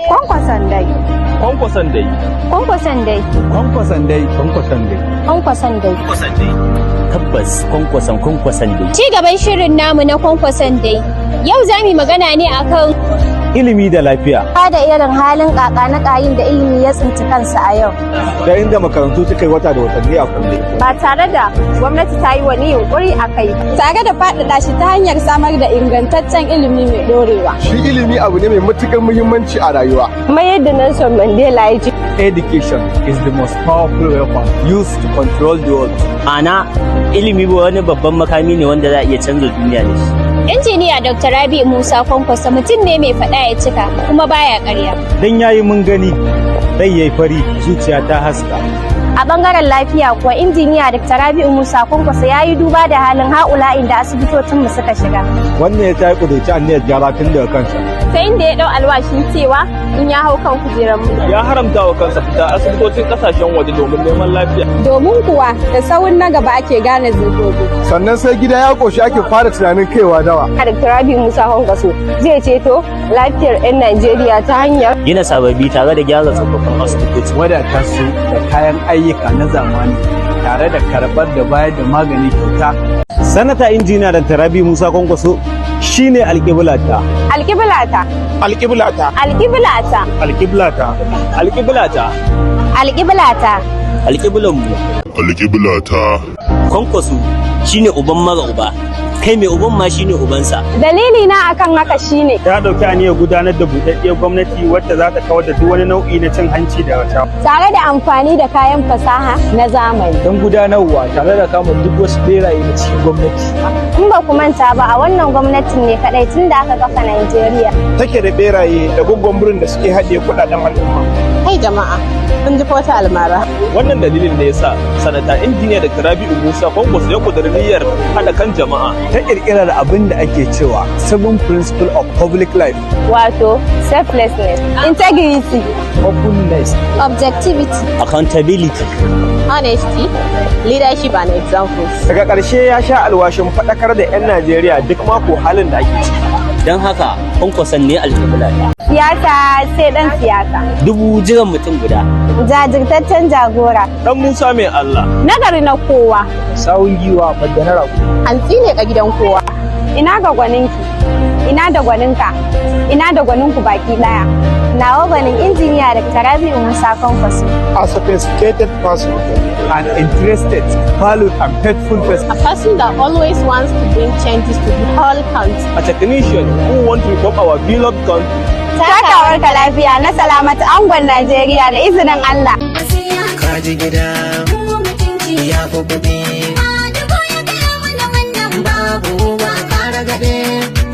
Kwankwason dai. Kwankwason dai. Kwankwason dai. Kwankwason dai. Kwankwason dai. Kwankwason dai. Kwankwason dai. Tabbas kwankwason dai. Ci gaban shirin namu na kwankwason dai. Yau za mu magana ne akan Ilimi da lafiya. da irin halin kaka na kayin da ilimi ya tsinci kansa a yau. Da inda makarantu suka yi wata da watanni a kulle. Ba tare da gwamnati ta yi wani yunkuri a kai. Tare da faɗaɗa shi ta hanyar samar da ingantaccen ilimi mai ɗorewa. Shi ilimi abu ne mai matuƙar muhimmanci a rayuwa. Kuma yadda Nelson Mandela ya ce. Education is the most powerful weapon used to control the world. Ana ilimi wani babban makami ne wanda za a iya canza duniya da shi. Injiniya Dr. Rabi Musa Kwankwaso mutum ne mai faɗa ya cika kuma baya ƙarya. Dan yayi mun gani, rai yayi fari, zuciya ta haska. A bangaren lafiya kuwa injiniya Dr. Rabi Musa Kwankwaso ya yi duba da halin ha'ula'in da asibitocinmu suka shiga. Wannan ya ta yi kudurci aniyar gyara tun daga kansa. Ta inda ya ɗau alwashin cewa in ya hau kan kujerar mu. Ya haramta wa kansa fita asibitocin kasashen waje domin neman lafiya. Domin kuwa da sawun na gaba ake gane zirgogi. Sannan sai gida ya ƙoshi ake fara tunanin kaiwa dawa. Dr. Rabi Musa Kwankwaso zai ceto lafiyar 'yan Najeriya ta hanyar Gina sababbi tare da gyara tsofaffin asibitoci. Wadata su da kayan ayyuka na zamani tare da karɓar da bayar da magani kyauta. Sanata injiniya Dr. Rabi Musa Kwankwaso shine alƙiblata. alƙiblata. Alƙiblata. Alƙiblata. Alƙiblata. Alƙiblata. Alƙiblata. Alƙiblanmu. Alƙiblata. Kwankwaso shine uban mara uba. Kai mai uban ma shine ubansa. Dalili na akan haka shine Ya ɗauki aniyar gudanar da buɗaɗɗiyar gwamnati wadda za ta kawar da duk wani nau'i na cin hanci da wata. tare da amfani da kayan fasaha na zamani. Don gudanarwa tare da kama duk wasu beraye na cikin gwamnati. In ba ku manta ba a wannan gwamnatin ne kadai tun da aka kafa Najeriya. Take da beraye da guggun birin da suke haɗe kuɗaɗen al'umma. Kai jama'a, kun ji wata almara. Wannan dalilin da ya sa sanata injiniya Dr. Rabi Musa Kwankwaso ya kudiri niyyar haɗa kan jama'a. Ta ƙirƙirar abin da ake cewa 7 principle of public life. Wato, selflessness, integrity, Openness. objectivity, Accountability. honesty, leadership and examples. Daga ƙarshe ya sha alwashin faɗakar da 'yan Najeriya duk mako halin da ake ciki. Don haka kwankwason ne alƙiblata. Siyasa sai dan siyasa. Dubu jiran mutum guda. Jajirtaccen jagora. Dan Musa mai Allah. Nagari na kowa. Sawun giwa badda na rago. Hantsi ne ga gidan kowa. Ina ga gwaninki. Ina da gwaninka. Ina da gwaninku baki daya. Nawa gwanin injiniya Dr. Rabi Musa Kwankwaso. A sophisticated person. An interested, valued and faithful person. A person that always wants to bring changes to the whole country. A technician who want to reform our beloved country. Takawarka lafiya na salamatu angon Najeriya da izinin Allah. Kaji gida ya fi kuɗi. Babu ba ƙara gaɗe.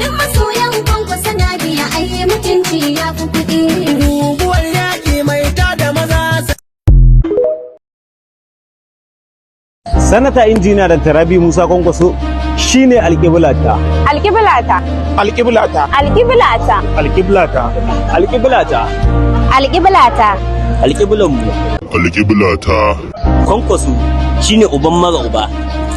Duk masoyan Kwankwaso na biya ai mutunci ya fi kuɗi. Guguwar yaƙi mai tada maza. Sanata injiniya Dr. Rabi Musa Kwankwaso shine alƙiblata. Alƙiblata. Alƙiblata. Alƙiblata. Alƙiblata. Alƙiblata. Alƙiblata. Alƙiblanmu. Alƙiblata. Kwankwaso shine uban mara uba.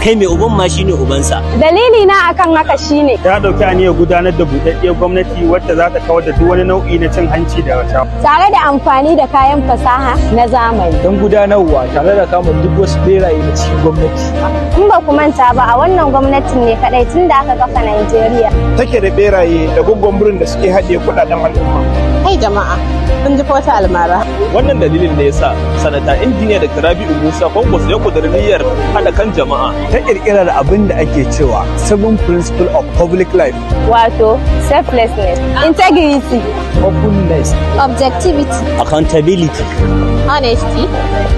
Kai mai uban ma shine ubansa. Dalili na akan haka shine Ya ɗauki aniyar gudanar da buɗaɗɗiyar gwamnati wadda za ta kawar da duk wani nau'i na cin hanci da wata. tare da amfani da kayan fasaha na zamani. Don gudanarwa tare da kama duk wasu beraye na cikin gwamnati. In ba ku manta ba a wannan gwamnatin ne kadai tun da aka kafa Najeriya. Take da beraye da guggun birin da suke haɗe kuɗaɗen al'umma. Kai jama'a, kun ji wata almara. Wannan dalilin da ya sa sanata injiniya Dr. Rabi Musa Kwankwaso ya kudiri niyyar haɗa kan jama'a. Ta ƙirƙirar abin da ake cewa 7 principle of public life. Wato, selflessness, integrity, Openness. objectivity, Accountability. honesty,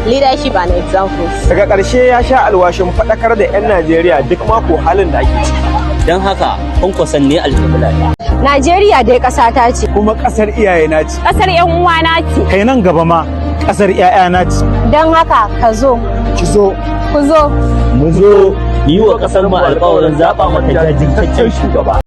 leadership and examples. Daga ƙarshe ya sha alwashin faɗakar da 'yan Najeriya duk mako halin da ake ciki. Don haka kwankwason ne alƙiblata. Najeriya dai ƙasa ta ce, Kuma ƙasar iyayena ce. ƙasar 'yan uwana ce. Kai nan gaba ma ƙasar 'ya'yana ce. Don haka ka zo, Ki zo. ku zo. Mu zo yi wa ƙasar mu alƙawarin zaɓa mata jajirtaccen shugaba.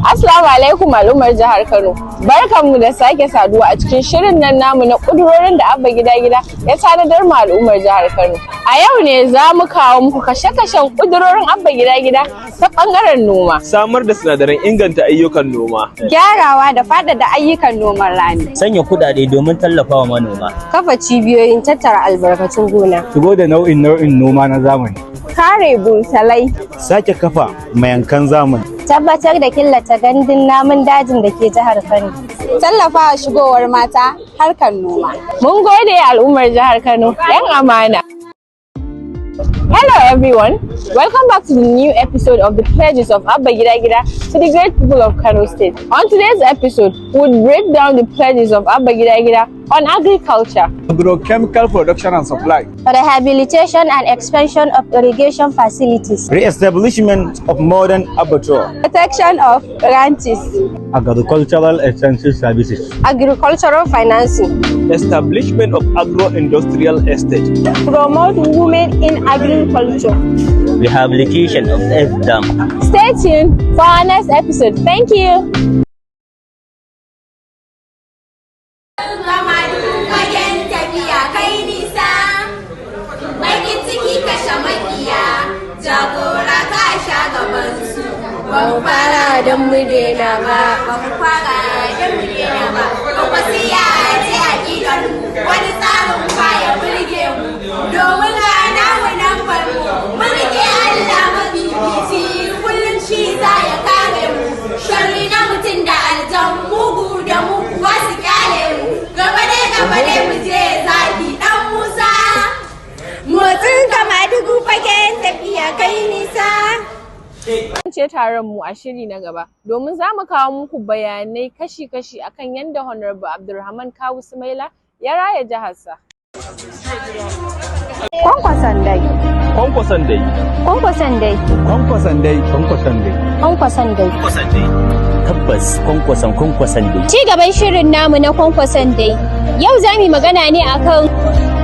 Assalamu alaikum al'ummar jihar Kano. Barkanmu da sake saduwa a cikin shirin nan namu na kudurorin da Abba Gida ya tanadar mu al'ummar jihar Kano. A yau ne za mu kawo muku kashe-kashen kudurorin Abba Gida ta bangaren noma. Samar da sinadaran inganta ayyukan noma. Gyarawa da faɗaɗa ayyukan noman rani. Sanya kuɗaɗe domin tallafawa manoma. Kafa cibiyoyin tattara albarkatun gona. Shigo da nau'in noma na zamani. Kare burtalai. Sake kafa mayankan zamani. Tabbatar da killata gandun namun dajin da ke jihar Kano. Tallafawa shigowar mata harkar noma. Mun gode al'ummar jihar Kano, 'yan amana. Hello everyone, welcome back to the new episode of the pledges of Abba Gida to the great people of Kano State. On today's episode, we'll break down the pledges of Abba Gida on agriculture, Agrochemical production and supply. rehabilitation and expansion of irrigation facilities, Re-establishment of modern abattoir. protection of ranches, Agricultural extensive services. agricultural financing, Establishment of agro-industrial estate. promote women in agriculture. Rehabilitation of F-dam. Stay tuned for our next episode. Thank you. Bamu fara don mu dena ba, bamu fara don mu dena ba. Kwakwasiya ce a gidan wani tsarin baya burge mu, domin rana mu nan farko. Mun rike Allah mabibici, kullum shi za ya kare mu. Sharri na mutum da aljan, mugu da mugu wasu kyale mu. Gaba ne mu je zaki dan Musa. Motsin kama dugu fagen tafiya kai nisa. Ce taron mu a shiri na gaba domin za mu kawo muku bayanai kashi-kashi akan yadda Honorable Abdulrahman Kawu Sumaila ya raya jiharsa. Kwankwason dai. Kwankwason dai. Kwankwason dai. Kwankwason dai. Kwankwason dai. Kwankwason dai. Tabbas kwankwason dai. Ci gaban shirin namu na kwankwason dai. Yau za mu magana ne akan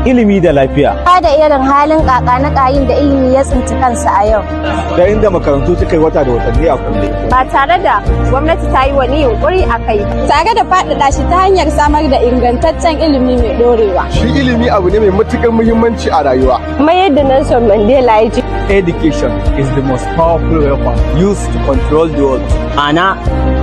Ilimi da lafiya. da irin halin kaka na kayin da ilimi ya tsinci kansa a yau. Da inda makarantu suka yi wata da watanni a kulle. Ba tare da gwamnati ta yi wani yunkuri a kai. Tare da faɗaɗa shi ta hanyar samar da ingantaccen ilimi mai ɗorewa. Shi ilimi abu ne mai matuƙar muhimmanci a rayuwa. Kuma yadda Nelson Mandela ya ce, Education is the most powerful weapon used to control the world. Ana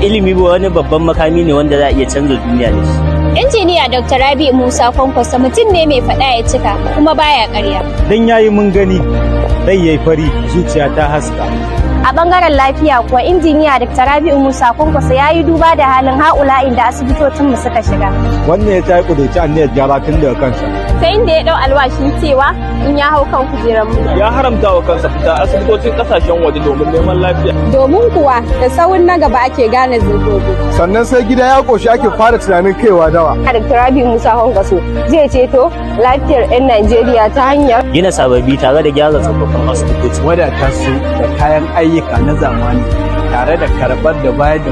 ilimi wani babban makami ne wanda za a iya canza duniya da shi. Injiniya Dr. Rabi Musa Kwankwaso mutum ne mai faɗa ya cika kuma baya ƙarya. Dan yayi mun gani, rai yayi fari, zuciya ta haska. A ɓangaren lafiya kuwa injiniya Dr. Rabi Musa Kwankwaso ya yi duba da halin ha'ula'in da asibitocinmu suka shiga. Wannan ya tayi kudurci anniyar gyara tun daga kansa. Ta inda ya ɗau alwashin cewa in ya hau kan kujerar mu. Ya haramta wa kansa fita asibitocin kasashen waje domin neman lafiya. Domin kuwa da sawun na gaba ake gane zurgogo. Sannan sai gida ya ƙoshi ake fara tunanin kaiwa dawa. Dr. Rabi Musa Kwankwaso zai ceto lafiyar 'yan Najeriya ta hanyar Gina sababbi tare da gyara tsofaffin asibitoci. Wadata su da kayan ayyuka na zamani tare da karɓar da bayar da